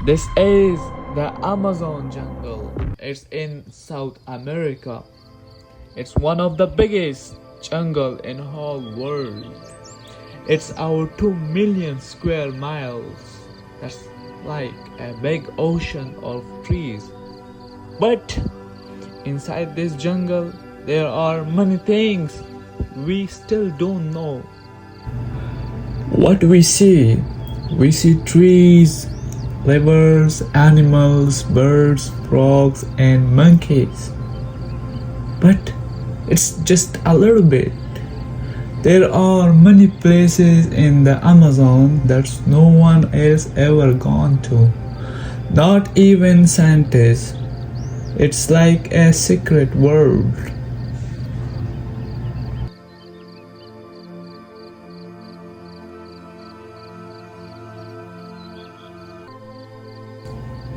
This is the Amazon jungle. It's in South America. It's one of the biggest jungle in whole world. It's our 2 million square miles. That's like a big ocean of trees. But inside this jungle, there are many things we still don't know. What we see trees, rivers, animals, birds, frogs, and monkeys. But it's just a little bit. There are many places in the Amazon that no one else ever gone to. Not even scientists. It's like a secret world.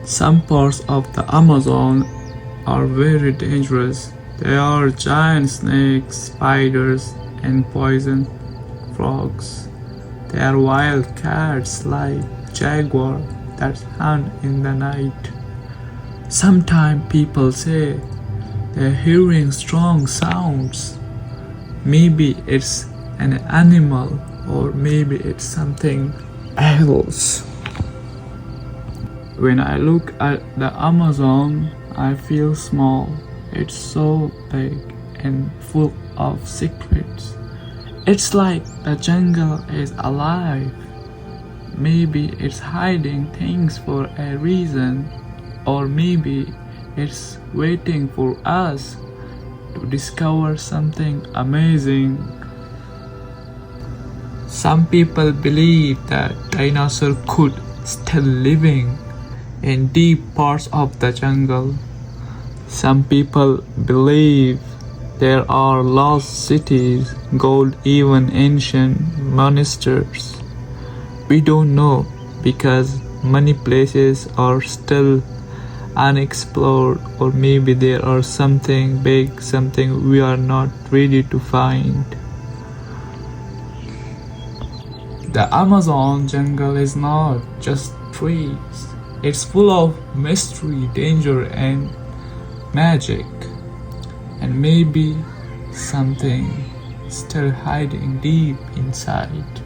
Some parts of the Amazon are very dangerous. There are giant snakes, spiders, and poison frogs. There are wild cats like jaguar that hunt in the night. Sometimes people say they're hearing strong sounds. Maybe it's an animal or maybe it's something else. When I look at the Amazon, I feel small. It's so big and full of secrets. It's like the jungle is alive. Maybe it's hiding things for a reason, or maybe it's waiting for us to discover something amazing. Some people believe that dinosaurs could still living in deep parts of the jungle. Some people believe there are lost cities, gold, even ancient monasteries. We don't know because many places are still unexplored, or maybe there are something big, something we are not ready to find. The Amazon jungle is not just trees. It's full of mystery, danger, and magic. And maybe something still hiding deep inside.